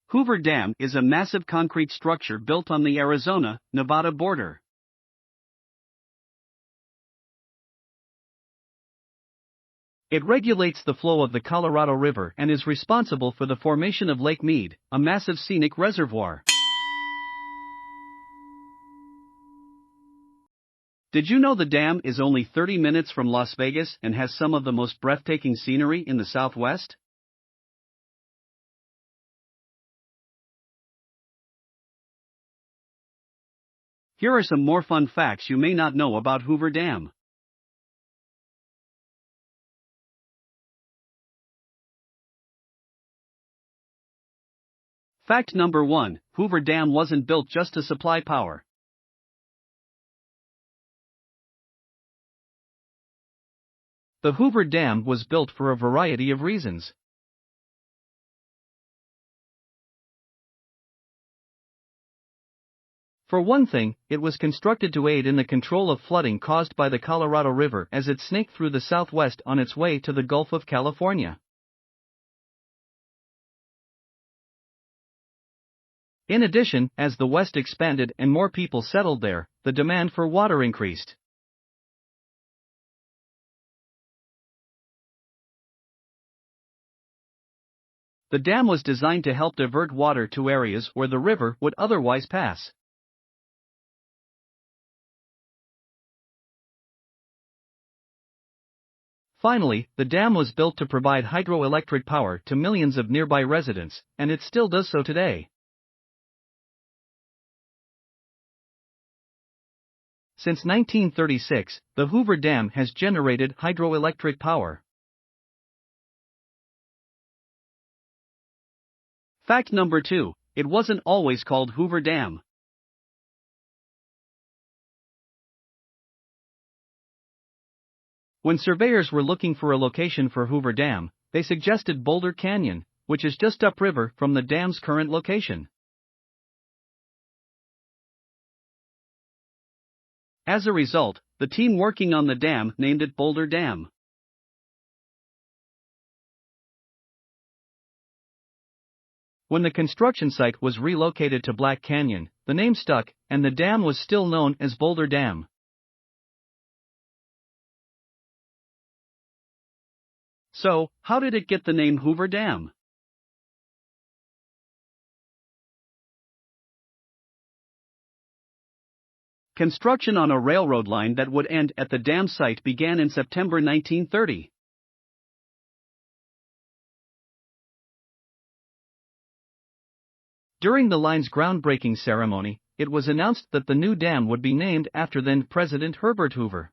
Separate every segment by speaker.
Speaker 1: Hoover Dam is a massive concrete structure built on the Arizona-Nevada border. It regulates the flow of the Colorado River and is responsible for the formation of Lake Mead, a massive scenic reservoir. Did you know the dam is only 30 minutes from Las Vegas and has some of the most breathtaking scenery in the Southwest? Here are some more fun facts you may not know about Hoover Dam. Fact number 1: Hoover Dam wasn't built just to supply power. The Hoover Dam was built for a variety of reasons. For one thing, it was constructed to aid in the control of flooding caused by the Colorado River as it snaked through the Southwest on its way to the Gulf of California. In addition, as the West expanded and more people settled there, the demand for water increased. The dam was designed to help divert water to areas where the river would otherwise pass. Finally, the dam was built to provide hydroelectric power to millions of nearby residents, and it still does so today. Since 1936, the Hoover Dam has generated hydroelectric power. Fact number 2: it wasn't always called Hoover Dam. When surveyors were looking for a location for Hoover Dam, they suggested Boulder Canyon, which is just upriver from the dam's current location. As a result, the team working on the dam named it Boulder Dam. When the construction site was relocated to Black Canyon, the name stuck, and the dam was still known as Boulder Dam. So, how did it get the name Hoover Dam? Construction on a railroad line that would end at the dam site began in September 1930. During the line's groundbreaking ceremony, it was announced that the new dam would be named after then President Herbert Hoover.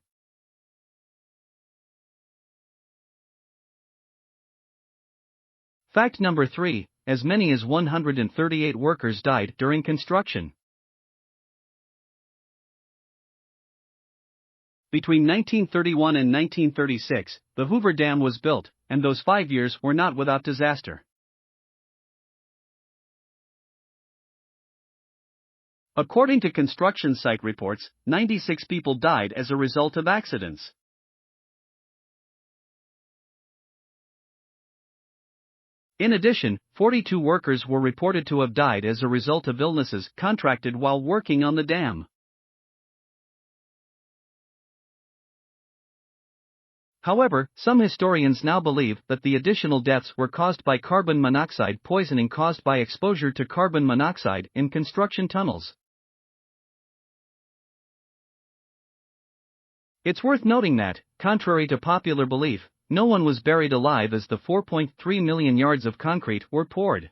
Speaker 1: Fact number 3: as many as 138 workers died during construction. Between 1931 and 1936, the Hoover Dam was built, and those 5 years were not without disaster. According to construction site reports, 96 people died as a result of accidents. In addition, 42 workers were reported to have died as a result of illnesses contracted while working on the dam. However, some historians now believe that the additional deaths were caused by carbon monoxide poisoning caused by exposure to carbon monoxide in construction tunnels. It's worth noting that, contrary to popular belief, no one was buried alive as the 4.3 million yards of concrete were poured.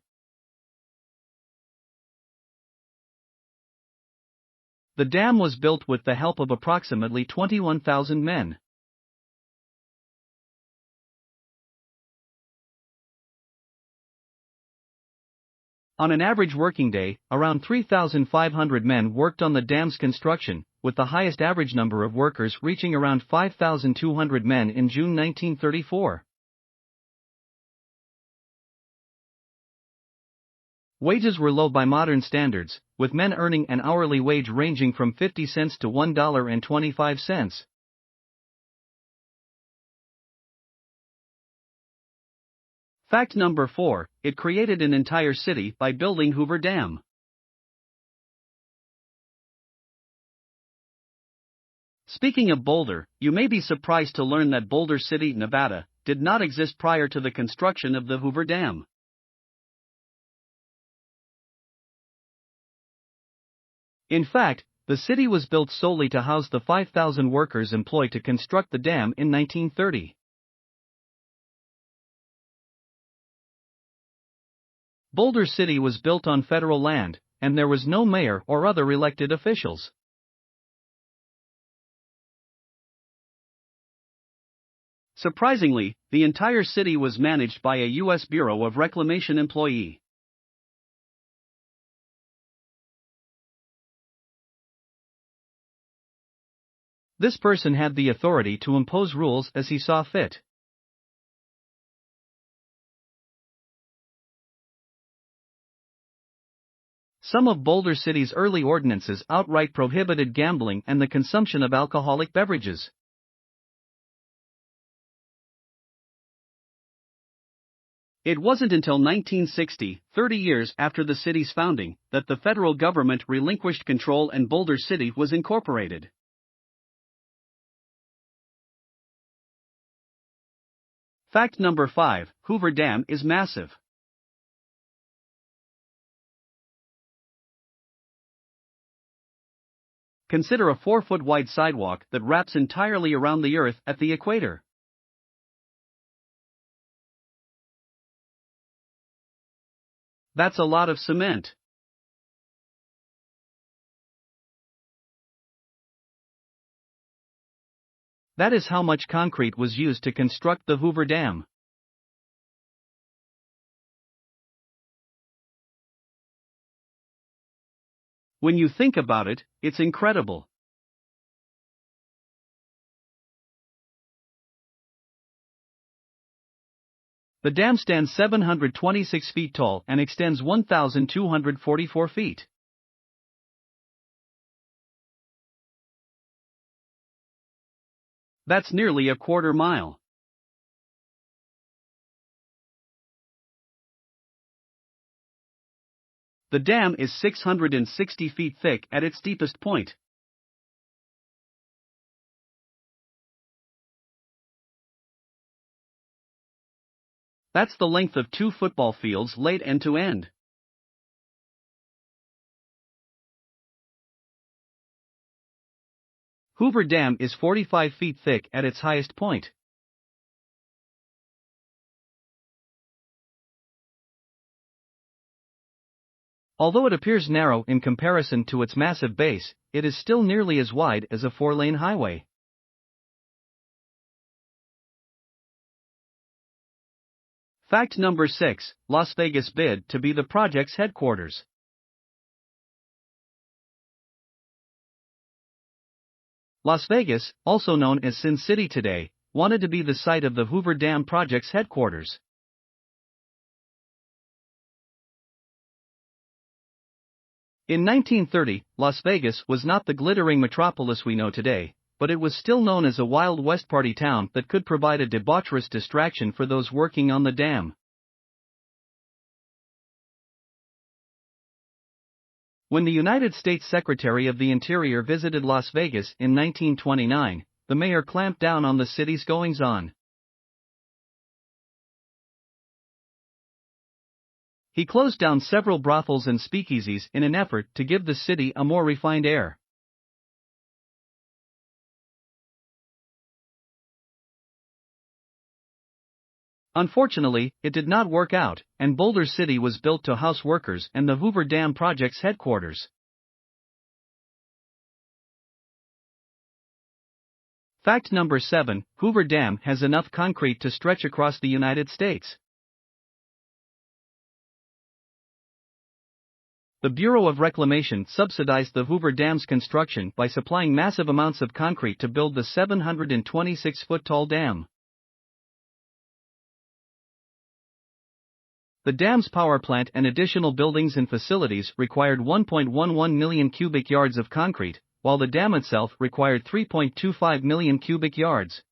Speaker 1: The dam was built with the help of approximately 21,000 men. On an average working day, around 3,500 men worked on the dam's construction, with the highest average number of workers reaching around 5,200 men in June 1934. Wages were low by modern standards, with men earning an hourly wage ranging from 50 cents to $1.25. Fact number 4, it created an entire city by building Hoover Dam. Speaking of Boulder, you may be surprised to learn that Boulder City, Nevada, did not exist prior to the construction of the Hoover Dam. In fact, the city was built solely to house the 5,000 workers employed to construct the dam in 1930. Boulder City was built on federal land, and there was no mayor or other elected officials. Surprisingly, the entire city was managed by a U.S. Bureau of Reclamation employee. This person had the authority to impose rules as he saw fit. Some of Boulder City's early ordinances outright prohibited gambling and the consumption of alcoholic beverages. It wasn't until 1960, 30 years after the city's founding, that the federal government relinquished control and Boulder City was incorporated. Fact number 5, Hoover Dam is massive. Consider a 4-foot wide sidewalk that wraps entirely around the Earth at the equator. That's a lot of cement. That is how much concrete was used to construct the Hoover Dam. When you think about it, it's incredible. The dam stands 726 feet tall and extends 1,244 feet. That's nearly a quarter mile. The dam is 660 feet thick at its deepest point. That's the length of 2 football fields laid end to end. Hoover Dam is 45 feet thick at its highest point. Although it appears narrow in comparison to its massive base, it is still nearly as wide as a 4-lane highway. Fact number 6, Las Vegas bid to be the project's headquarters. Las Vegas, also known as Sin City today, wanted to be the site of the Hoover Dam project's headquarters. In 1930, Las Vegas was not the glittering metropolis we know today, but it was still known as a Wild West party town that could provide a debaucherous distraction for those working on the dam. When the United States Secretary of the Interior visited Las Vegas in 1929, the mayor clamped down on the city's goings-on. He closed down several brothels and speakeasies in an effort to give the city a more refined air. Unfortunately, it did not work out, and Boulder City was built to house workers and the Hoover Dam project's headquarters. Fact number 7, Hoover Dam has enough concrete to stretch across the United States. The Bureau of Reclamation subsidized the Hoover Dam's construction by supplying massive amounts of concrete to build the 726-foot-tall dam. The dam's power plant and additional buildings and facilities required 1.11 million cubic yards of concrete, while the dam itself required 3.25 million cubic yards.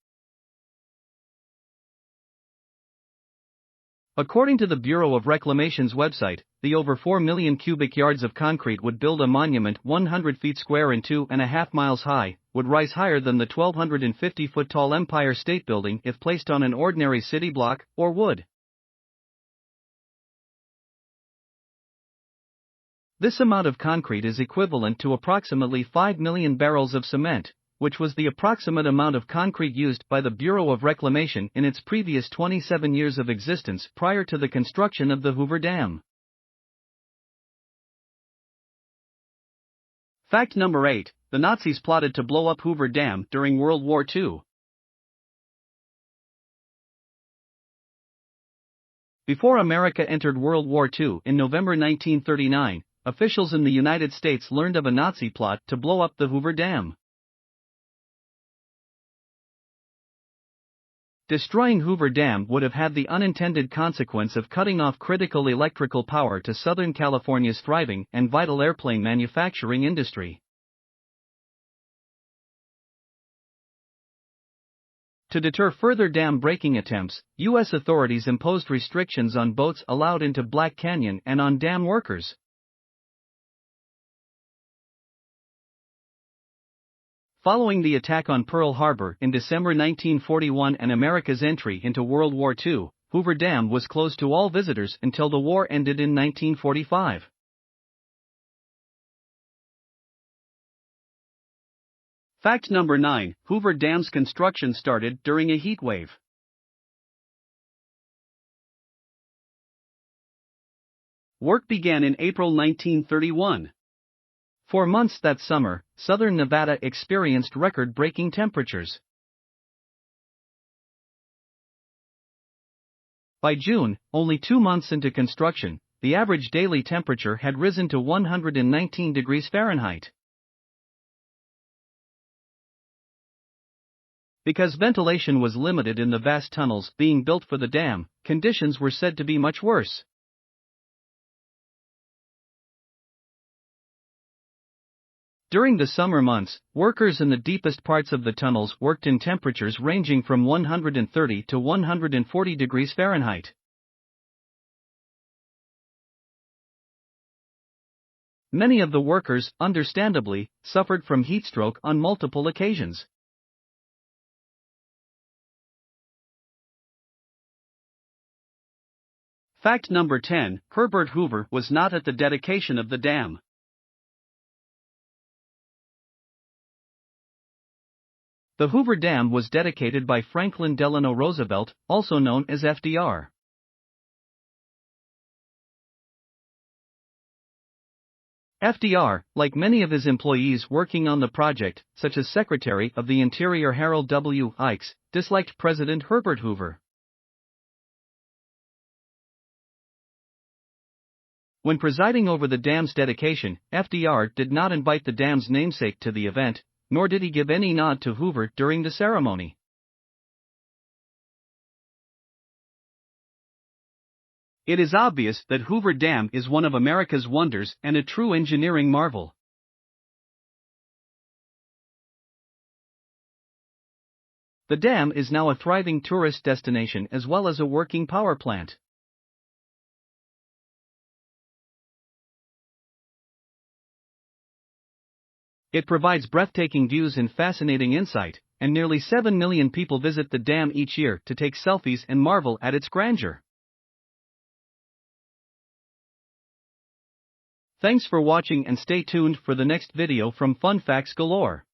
Speaker 1: According to the Bureau of Reclamation's website, the over 4 million cubic yards of concrete would build a monument 100 feet square and 2.5 miles high, would rise higher than the 1,250-foot-tall Empire State Building if placed on an ordinary city block, or would. This amount of concrete is equivalent to approximately 5 million barrels of cement, which was the approximate amount of concrete used by the Bureau of Reclamation in its previous 27 years of existence prior to the construction of the Hoover Dam. Fact number 8. The Nazis plotted to blow up Hoover Dam during World War II. Before America entered World War II in November 1939, officials in the United States learned of a Nazi plot to blow up the Hoover Dam. Destroying Hoover Dam would have had the unintended consequence of cutting off critical electrical power to Southern California's thriving and vital airplane manufacturing industry. To deter further dam-breaking attempts, U.S. authorities imposed restrictions on boats allowed into Black Canyon and on dam workers. Following the attack on Pearl Harbor in December 1941 and America's entry into World War II, Hoover Dam was closed to all visitors until the war ended in 1945. Fact number 9. Hoover Dam's construction started during a heat wave. Work began in April 1931. For months that summer, southern Nevada experienced record-breaking temperatures. By June, only 2 months into construction, the average daily temperature had risen to 119 degrees Fahrenheit. Because ventilation was limited in the vast tunnels being built for the dam, conditions were said to be much worse. During the summer months, workers in the deepest parts of the tunnels worked in temperatures ranging from 130 to 140 degrees Fahrenheit. Many of the workers, understandably, suffered from heatstroke on multiple occasions. Fact number 10. Herbert Hoover was not at the dedication of the dam. The Hoover Dam was dedicated by Franklin Delano Roosevelt, also known as FDR. FDR, like many of his employees working on the project, such as Secretary of the Interior Harold W. Ickes, disliked President Herbert Hoover. When presiding over the dam's dedication, FDR did not invite the dam's namesake to the event, nor did he give any nod to Hoover during the ceremony. It is obvious that Hoover Dam is one of America's wonders and a true engineering marvel. The dam is now a thriving tourist destination as well as a working power plant. It provides breathtaking views and fascinating insight, and nearly 7 million people visit the dam each year to take selfies and marvel at its grandeur. Thanks for watching and stay tuned for the next video from Fun Facts Galore.